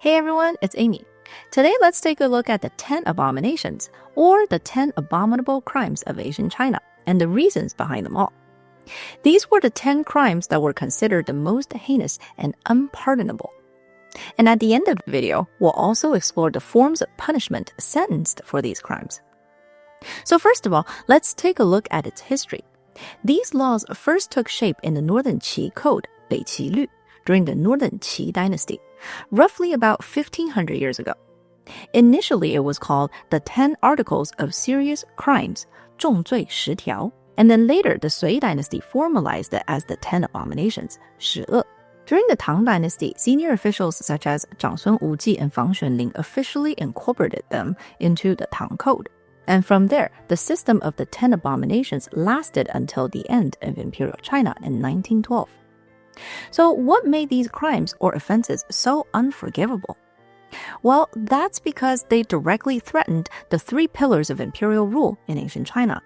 Hey everyone, it's Amy. Today let's take a look at the 10 abominations, or the 10 abominable crimes of ancient China, and the reasons behind them all. These were the 10 crimes that were considered the most heinous and unpardonable. And at the end of the video, we'll also explore the forms of punishment sentenced for these crimes. So first of all, let's take a look at its history. These laws first took shape in the Northern Qi Code, 北齐律, during the Northern Qi dynasty, roughly about 1500 years ago. Initially, it was called the 10 Articles of Serious Crimes, 重罪十条, and then later the Sui dynasty formalized it as the 10 Abominations, 十恶. During the Tang dynasty, senior officials such as Zhang Sun Wuji and Fang Xuanling officially incorporated them into the Tang Code. And from there, the system of the 10 abominations lasted until the end of Imperial China in 1912. So what made these crimes or offenses so unforgivable? Well, that's because they directly threatened the 3 pillars of imperial rule in ancient China.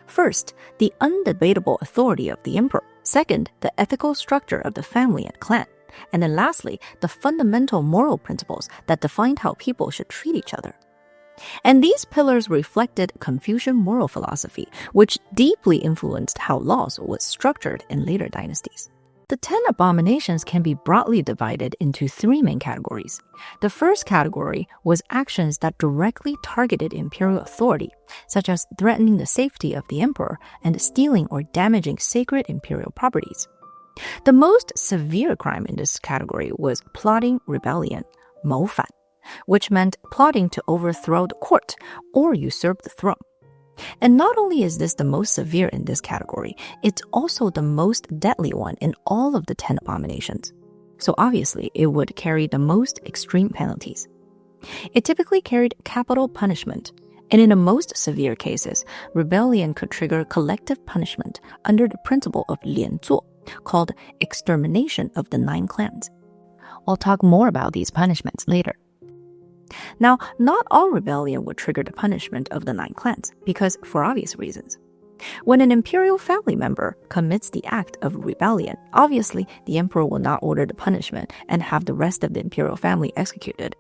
First, the undebatable authority of the emperor. Second, the ethical structure of the family and clan. And then lastly, the fundamental moral principles that defined how people should treat each other. And these pillars reflected Confucian moral philosophy, which deeply influenced how laws was structured in later dynasties. The 10 abominations can be broadly divided into 3 main categories. The first category was actions that directly targeted imperial authority, such as threatening the safety of the emperor and stealing or damaging sacred imperial properties. The most severe crime in this category was plotting rebellion, 谋反, which meant plotting to overthrow the court or usurp the throne. And not only is this the most severe in this category, it's also the most deadly one in all of the 10 abominations. So obviously, it would carry the most extreme penalties. It typically carried capital punishment, and in the most severe cases, rebellion could trigger collective punishment under the principle of 连坐, called extermination of the 9 clans. I'll talk more about these punishments later. Now, not all rebellion would trigger the punishment of the 9 clans, because for obvious reasons. When an imperial family member commits the act of rebellion, obviously the emperor will not order the punishment and have the rest of the imperial family executed.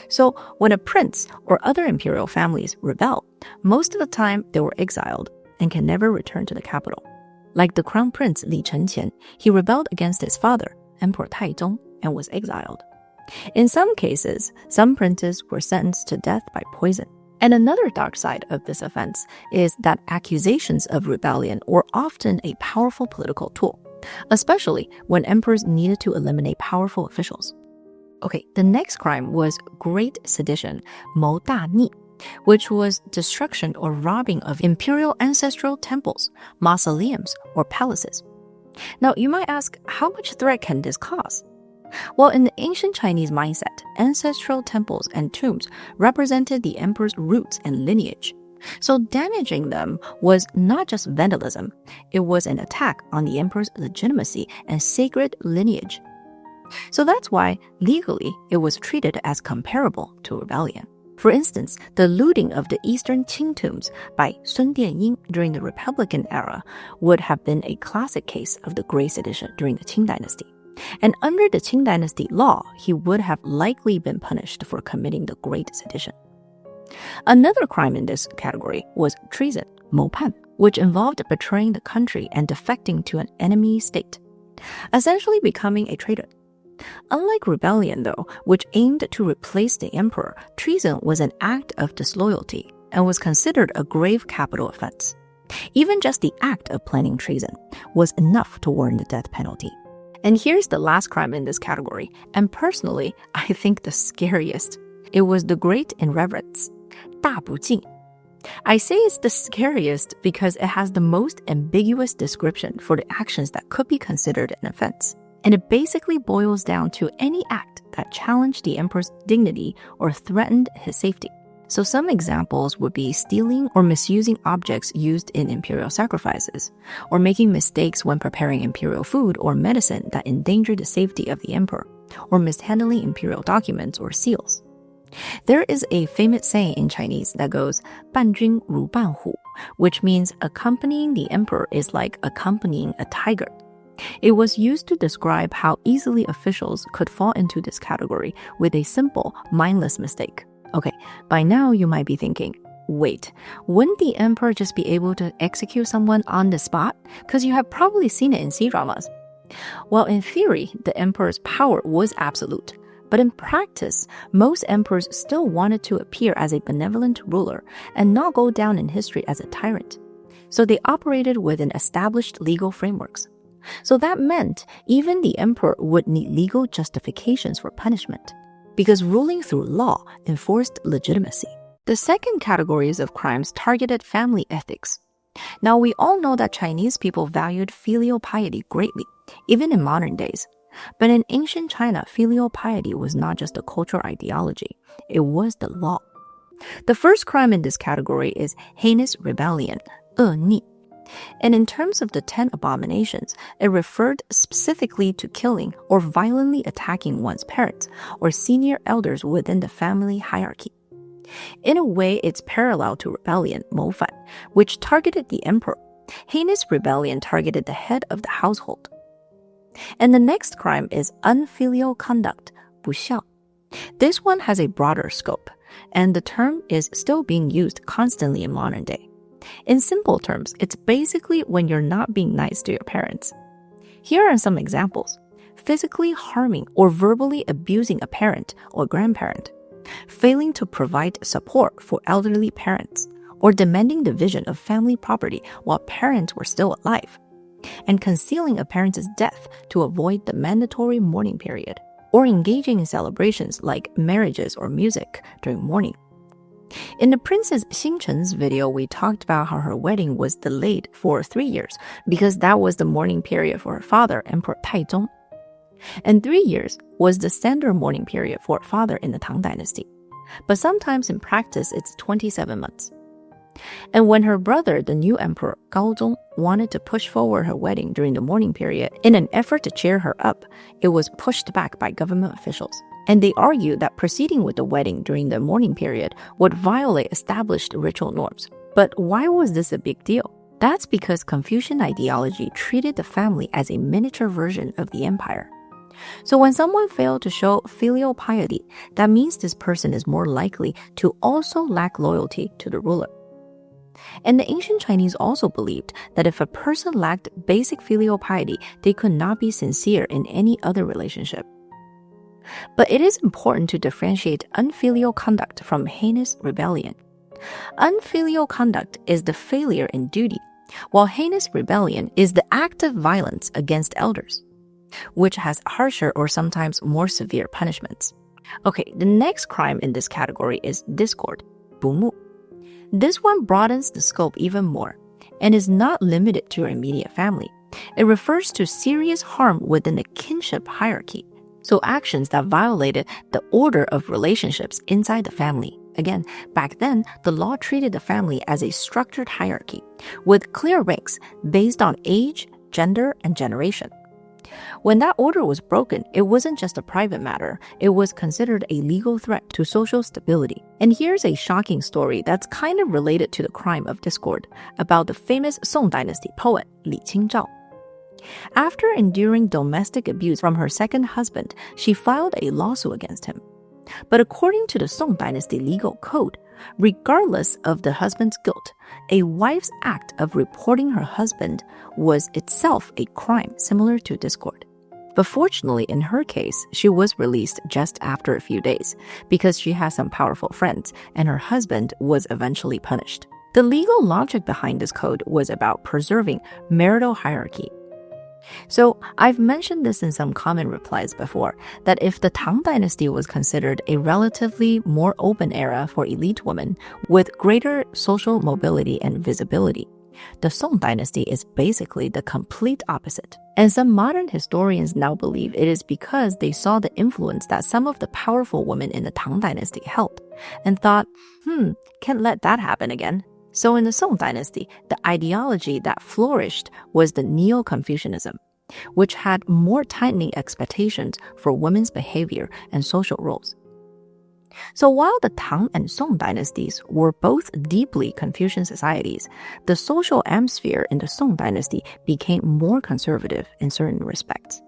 So when a prince or other imperial families rebel, most of the time they were exiled and can never return to the capital. Like the crown prince Li Chenqian, he rebelled against his father, Emperor Taizong, and was exiled. In some cases, some princes were sentenced to death by poison. And another dark side of this offense is that accusations of rebellion were often a powerful political tool, especially when emperors needed to eliminate powerful officials. Okay, the next crime was Great Sedition, 谋大逆, which was destruction or robbing of imperial ancestral temples, mausoleums, or palaces. Now, you might ask, how much threat can this cause? Well, in the ancient Chinese mindset, ancestral temples and tombs represented the emperor's roots and lineage. So damaging them was not just vandalism, it was an attack on the emperor's legitimacy and sacred lineage. So that's why, legally, it was treated as comparable to rebellion. For instance, the looting of the eastern Qing tombs by Sun Dianying during the Republican era would have been a classic case of the Great Sedition during the Qing dynasty. And under the Qing dynasty law, he would have likely been punished for committing the Great Sedition. Another crime in this category was treason, 谋叛, which involved betraying the country and defecting to an enemy state, essentially becoming a traitor. Unlike rebellion, though, which aimed to replace the emperor, treason was an act of disloyalty and was considered a grave capital offense. Even just the act of planning treason was enough to warrant the death penalty. And here's the last crime in this category, and personally, I think the scariest. It was the great irreverence, 大不敬. I say it's the scariest because it has the most ambiguous description for the actions that could be considered an offense. And it basically boils down to any act that challenged the emperor's dignity or threatened his safety. So some examples would be stealing or misusing objects used in imperial sacrifices, or making mistakes when preparing imperial food or medicine that endangered the safety of the emperor, or mishandling imperial documents or seals. There is a famous saying in Chinese that goes, 伴君如伴虎, which means accompanying the emperor is like accompanying a tiger. It was used to describe how easily officials could fall into this category with a simple, mindless mistake. Okay, by now you might be thinking, wait, wouldn't the emperor just be able to execute someone on the spot? Because you have probably seen it in C-dramas. Well, in theory, the emperor's power was absolute. But in practice, most emperors still wanted to appear as a benevolent ruler and not go down in history as a tyrant. So they operated within established legal frameworks. So that meant even the emperor would need legal justifications for punishment, because ruling through law enforced legitimacy. The second categories of crimes targeted family ethics. Now, we all know that Chinese people valued filial piety greatly, even in modern days. But in ancient China, filial piety was not just a cultural ideology, it was the law. The first crime in this category is heinous rebellion, 恶逆. And in terms of the 10 abominations, it referred specifically to killing or violently attacking one's parents or senior elders within the family hierarchy. In a way, it's parallel to rebellion, 谋反, which targeted the emperor. Heinous rebellion targeted the head of the household. And the next crime is unfilial conduct, 不孝. This one has a broader scope, and the term is still being used constantly in modern day. In simple terms, it's basically when you're not being nice to your parents. Here are some examples. Physically harming or verbally abusing a parent or grandparent, failing to provide support for elderly parents, or demanding division of family property while parents were still alive, and concealing a parent's death to avoid the mandatory mourning period, or engaging in celebrations like marriages or music during mourning. In the Princess Xingchen's video, we talked about how her wedding was delayed for 3 years because that was the mourning period for her father, Emperor Taizong. And 3 years was the standard mourning period for her father in the Tang Dynasty. But sometimes in practice, it's 27 months. And when her brother, the new emperor, Gaozong, wanted to push forward her wedding during the mourning period in an effort to cheer her up, it was pushed back by government officials. And they argued that proceeding with the wedding during the mourning period would violate established ritual norms. But why was this a big deal? That's because Confucian ideology treated the family as a miniature version of the empire. So when someone failed to show filial piety, that means this person is more likely to also lack loyalty to the ruler. And the ancient Chinese also believed that if a person lacked basic filial piety, they could not be sincere in any other relationship. But it is important to differentiate unfilial conduct from heinous rebellion. Unfilial conduct is the failure in duty, while heinous rebellion is the active violence against elders, which has harsher or sometimes more severe punishments. Okay, the next crime in this category is discord, 不睦. This one broadens the scope even more and is not limited to your immediate family. It refers to serious harm within the kinship hierarchy, so actions that violated the order of relationships inside the family. Again, back then, the law treated the family as a structured hierarchy with clear ranks based on age, gender, and generation. When that order was broken, it wasn't just a private matter, it was considered a legal threat to social stability. And here's a shocking story that's kind of related to the crime of discord about the famous Song Dynasty poet Li Qingzhao. After enduring domestic abuse from her second husband, she filed a lawsuit against him. But according to the Song Dynasty legal code, regardless of the husband's guilt, a wife's act of reporting her husband was itself a crime similar to discord. But fortunately, in her case, she was released just after a few days because she has some powerful friends and her husband was eventually punished. The legal logic behind this code was about preserving marital hierarchy. So I've mentioned this in some comment replies before, that if the Tang Dynasty was considered a relatively more open era for elite women with greater social mobility and visibility, the Song Dynasty is basically the complete opposite. And some modern historians now believe it is because they saw the influence that some of the powerful women in the Tang Dynasty held and thought, can't let that happen again. So in the Song Dynasty, the ideology that flourished was the Neo-Confucianism, which had more tightening expectations for women's behavior and social roles. So while the Tang and Song dynasties were both deeply Confucian societies, the social atmosphere in the Song dynasty became more conservative in certain respects.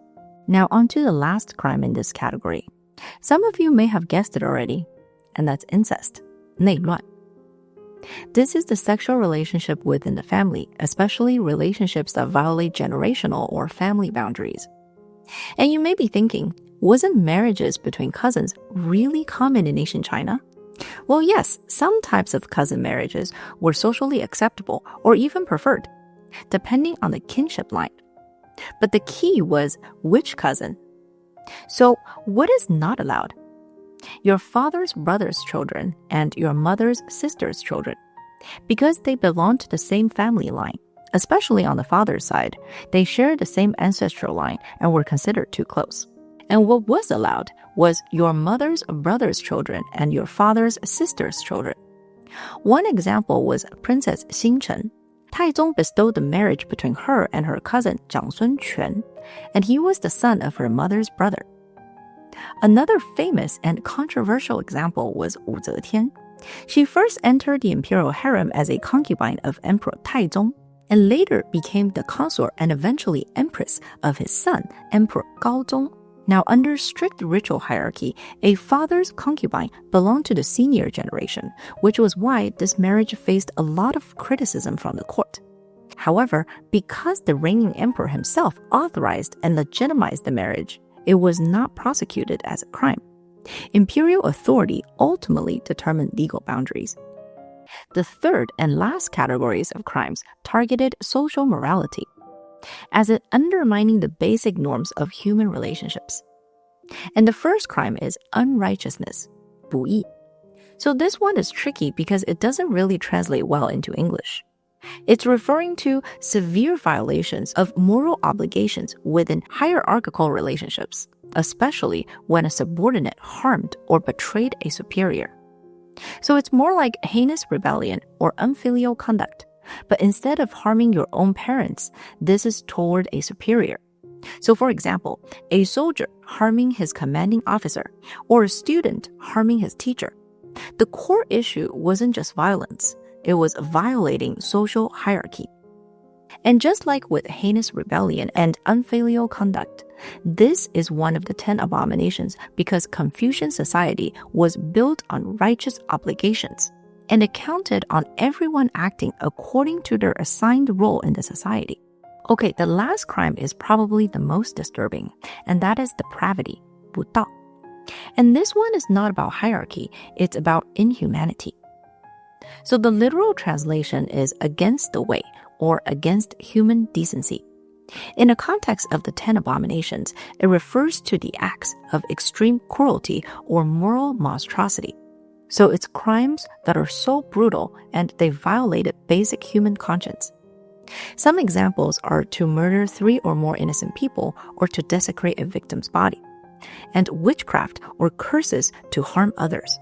Now on to the last crime in this category. Some of you may have guessed it already, and that's incest, 内乱. This is the sexual relationship within the family, especially relationships that violate generational or family boundaries. And you may be thinking, wasn't marriages between cousins really common in ancient China? Well, yes, some types of cousin marriages were socially acceptable or even preferred, depending on the kinship line. But the key was which cousin. So, what is not allowed? Your father's brother's children and your mother's sister's children. Because they belong to the same family line, especially on the father's side, they shared the same ancestral line and were considered too close. And what was allowed was your mother's brother's children and your father's sister's children. One example was Princess Xingchen. Taizong bestowed the marriage between her and her cousin Jiang Sun-quan, and he was the son of her mother's brother. Another famous and controversial example was Wu Zetian. She first entered the imperial harem as a concubine of Emperor Taizong, and later became the consort and eventually empress of his son, Emperor Gaozong. Now, under strict ritual hierarchy, a father's concubine belonged to the senior generation, which was why this marriage faced a lot of criticism from the court. However, because the reigning emperor himself authorized and legitimized the marriage, it was not prosecuted as a crime. Imperial authority ultimately determined legal boundaries. The third and last categories of crimes targeted social morality, as it undermining the basic norms of human relationships. And the first crime is unrighteousness, 不义. So this one is tricky because it doesn't really translate well into English. It's referring to severe violations of moral obligations within hierarchical relationships, especially when a subordinate harmed or betrayed a superior. So it's more like heinous rebellion or unfilial conduct. But instead of harming your own parents, this is toward a superior. So for example, a soldier harming his commanding officer or a student harming his teacher. The core issue wasn't just violence. It was violating social hierarchy. And just like with heinous rebellion and unfilial conduct, this is one of the 10 abominations because Confucian society was built on righteous obligations, and it counted on everyone acting according to their assigned role in the society. Okay, the last crime is probably the most disturbing, and that is depravity, 不道. And this one is not about hierarchy, it's about inhumanity. So the literal translation is against the way or against human decency. In the context of the 10 abominations, it refers to the acts of extreme cruelty or moral monstrosity. So it's crimes that are so brutal and they violated basic human conscience. Some examples are to murder 3 or more innocent people or to desecrate a victim's body, and witchcraft or curses to harm others.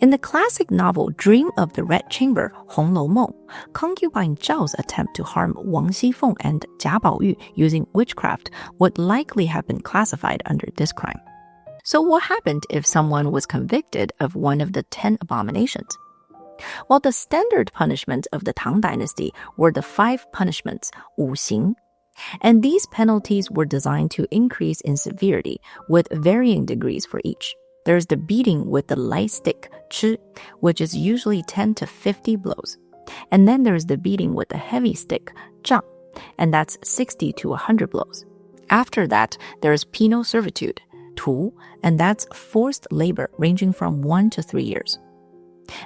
In the classic novel Dream of the Red Chamber, 红楼梦, concubine Zhao's attempt to harm Wang Xifeng and Jia Baoyu using witchcraft would likely have been classified under this crime. So what happened if someone was convicted of one of the 10 abominations? Well, the standard punishments of the Tang Dynasty were the 5 punishments, 五刑, and these penalties were designed to increase in severity with varying degrees for each. There's the beating with the light stick, 吃, which is usually 10 to 50 blows. And then there's the beating with the heavy stick, 杖, and that's 60 to 100 blows. After that, there's penal servitude, 屠, and that's forced labor ranging from 1 to 3 years.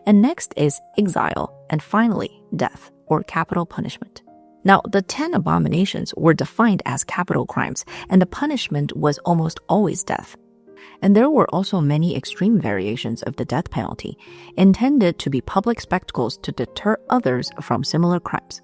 And next is exile, and finally, death, or capital punishment. Now, the 10 abominations were defined as capital crimes, and the punishment was almost always death. And there were also many extreme variations of the death penalty, intended to be public spectacles to deter others from similar crimes.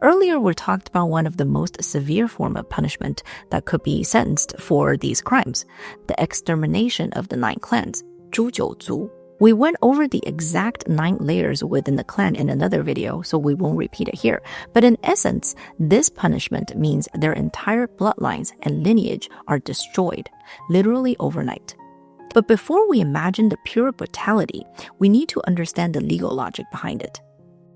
Earlier, we talked about one of the most severe form of punishment that could be sentenced for these crimes, the extermination of the 9 clans, 诛九族. We went over the exact 9 layers within the clan in another video, so we won't repeat it here. But in essence, this punishment means their entire bloodlines and lineage are destroyed, literally overnight. But before we imagine the pure brutality, we need to understand the legal logic behind it.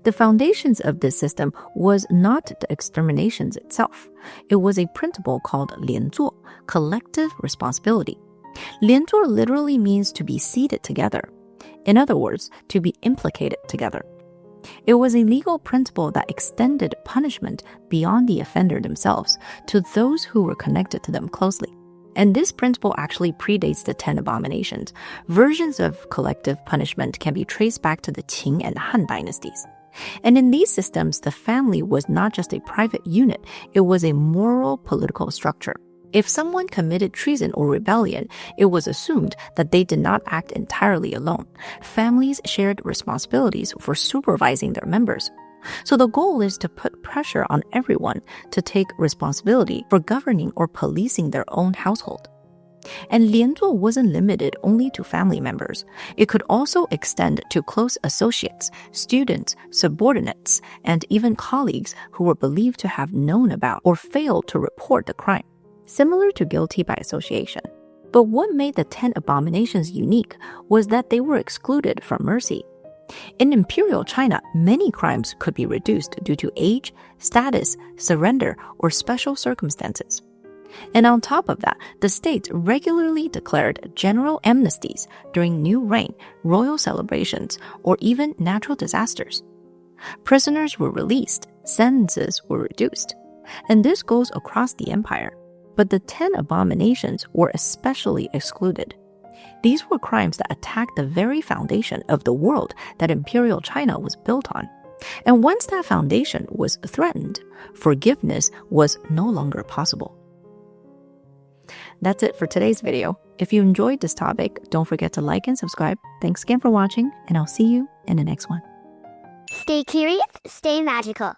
The foundations of this system was not the exterminations itself. It was a principle called 连坐, collective responsibility. 连坐 literally means to be seated together. In other words, to be implicated together. It was a legal principle that extended punishment beyond the offender themselves to those who were connected to them closely. And this principle actually predates the 10 abominations. Versions of collective punishment can be traced back to the Qing and Han dynasties. And in these systems, the family was not just a private unit, it was a moral political structure. If someone committed treason or rebellion, it was assumed that they did not act entirely alone. Families shared responsibilities for supervising their members. So the goal is to put pressure on everyone to take responsibility for governing or policing their own household. And 连坐 wasn't limited only to family members. It could also extend to close associates, students, subordinates, and even colleagues who were believed to have known about or failed to report the crime, similar to guilty by association. But what made the 10 abominations unique was that they were excluded from mercy. In imperial China, many crimes could be reduced due to age, status, surrender, or special circumstances. And on top of that, the state regularly declared general amnesties during new reign, royal celebrations, or even natural disasters. Prisoners were released, sentences were reduced. And this goes across the empire. But the 10 abominations were especially excluded. These were crimes that attacked the very foundation of the world that imperial China was built on. And once that foundation was threatened, forgiveness was no longer possible. That's it for today's video. If you enjoyed this topic, don't forget to like and subscribe. Thanks again for watching, and I'll see you in the next one. Stay curious, stay magical.